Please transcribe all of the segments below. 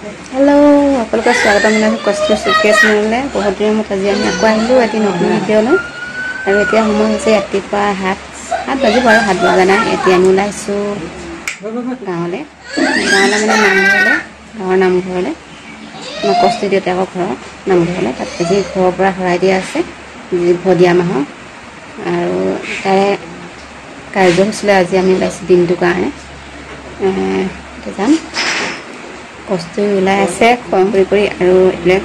Hello आपलोगों स्वागतम जनाइছোঁ কষ্টুৰ সুকেশ চেনেললৈ। বহুত দিনৰ মূৰত আজি আমি আকৌ আহিলোঁ এটি নতুন ভিডিঅ'লৈ। আৰু এতিয়া সময় হৈছে ৰাতিপুৱা 7 বাজিব আৰু 7 বজা নাই। এতিয়া আমি ওলাইছোঁ গাঁৱলৈ মানে নামঘৰলৈ, গাঁৱৰ নামঘৰলৈ, আমাৰ কষ্টুৰ দেউতাকৰ ঘৰৰ নামঘৰলৈ। তাত আজি ঘৰৰ পৰা শৰাই দিয়া আছে ভদীয়া মাহৰ, আৰু তাৰে কাৰ্যসূচীলৈ আজি আমি ওলাইছোঁ দিনটোৰ কাৰণে। যাম। কষ্টুৰি ওলাই আছে খং কৰি আৰু এইবিলাক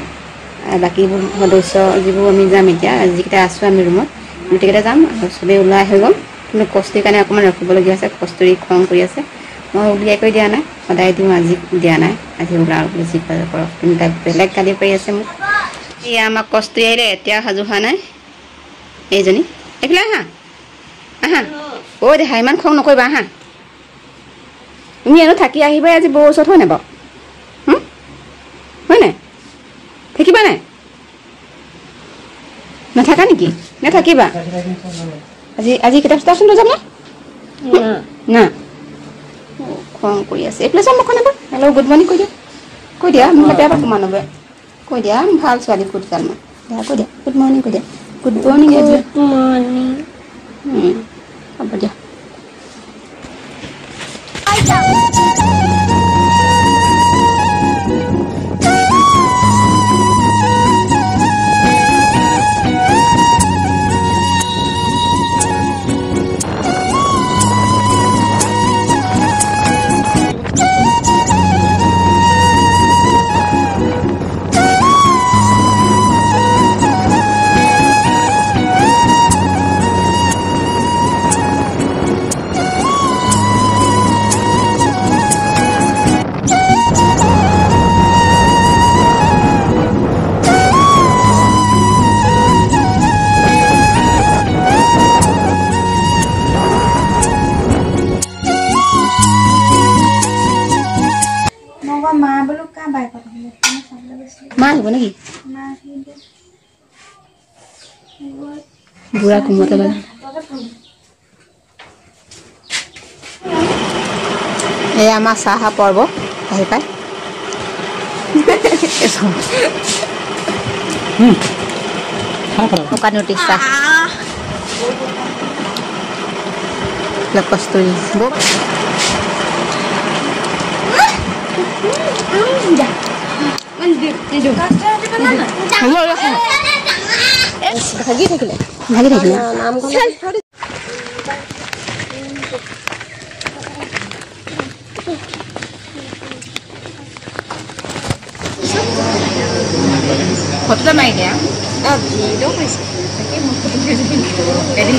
বাকীবোৰ সদস্য যিবোৰ আমি যাম এতিয়া, যিকেইটা আছোঁ আমি ৰুমত গোটেইকেইটা যাম আৰু চবেই ওলাই হৈ গ'ল। কিন্তু কষ্টুৰিৰ কাৰণে অকণমান ৰখিবলগীয়া আছে। কষ্টুৰি খং কৰি আছে, মই উলিয়াই কৰি দিয়া নাই, সদায় দিওঁ, আজি দিয়া নাই। আজি ওলাওঁ বুলি যি কৰে কৰক, কিন্তু তাক বেলেগ গালি পাৰি আছে মোক। এয়া আমাক কষ্টুৰি আহিলে, এতিয়া সাজু হোৱা নাই এইজনী। এইফালে আহা আহা, অ' দেহা ইমান খং নকৰিবা, আহা। তুমি এনো থাকি আহিবাই আজি বৌ ওচৰত, হয় নাই বাৰু? হয় নাই? থাকিবা নাই? নাথাকা নেকি? নাথাকিবা আজি? আজি কিতাপ চিতাপ লৈ যাম না? খং কৰি আছে। এইফালে চাম মুখখন এবাৰ। হেল্ল' গুড মৰ্ণিং কৈ দিয়া মোক বেয়া পাব মানৱে। কৈ দিয়া ভাল ছোৱালী কুটকাল মই। কৈ দিয়া গুড মৰ্ণিং, কৈ দিয়া গুড মৰ্ণিং। হ'ব দিয়া। মা আহিব নেকি? বুঢ়া কোমতে মানে এই আমাৰ চাহ পৰ্ব আহি পায়। নটি চাহ কষ্টুৰি ভাগি থাকিলে ফটোটা মাৰি দিয়া। এদিন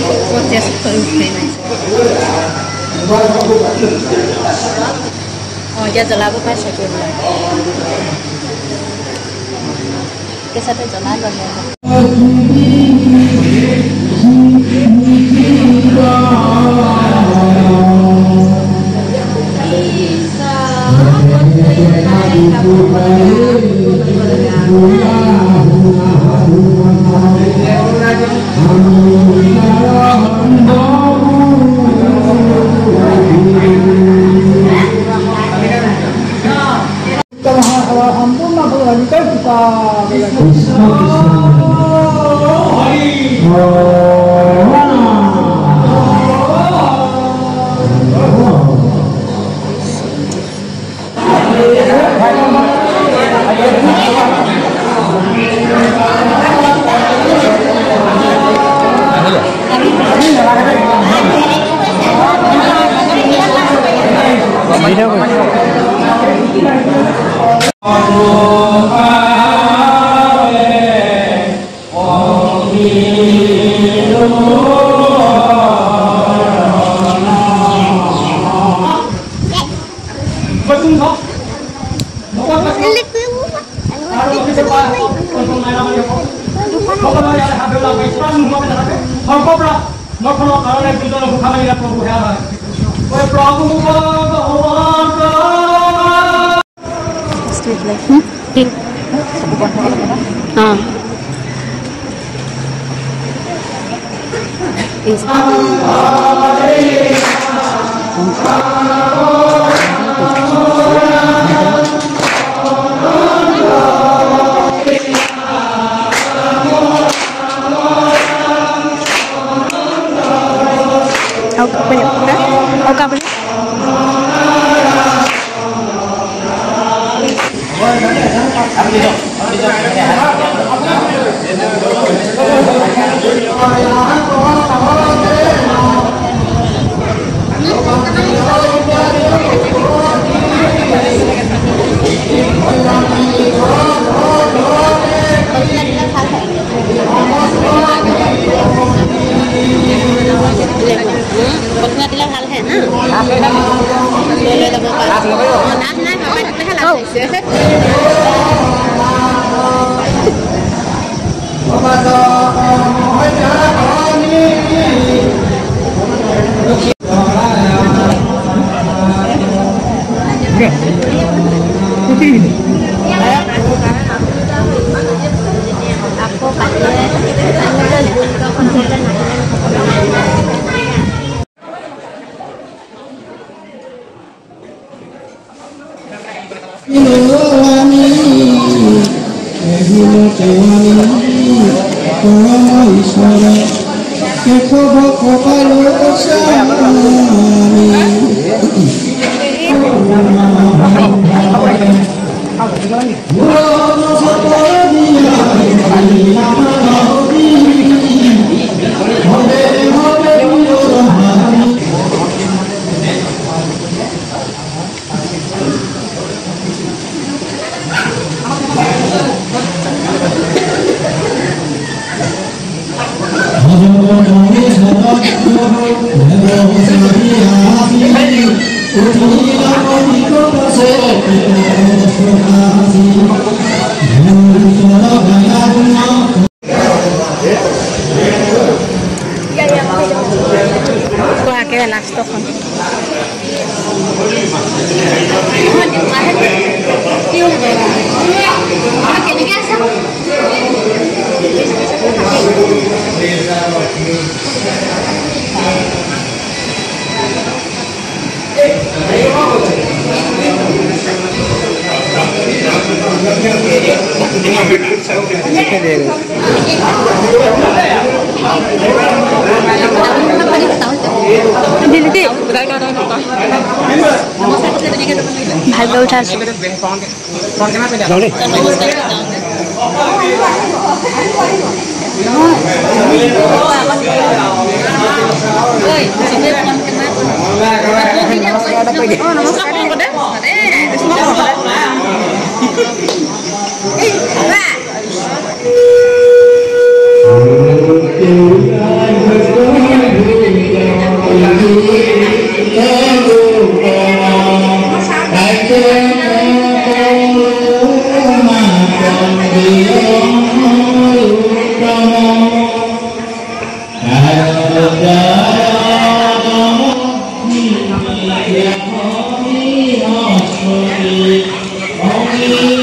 এতিয়া জ্বলাব পাইছে, কেঁচাতে জ্বলাই ল'লে। ভালকৈ উঠাইছো Only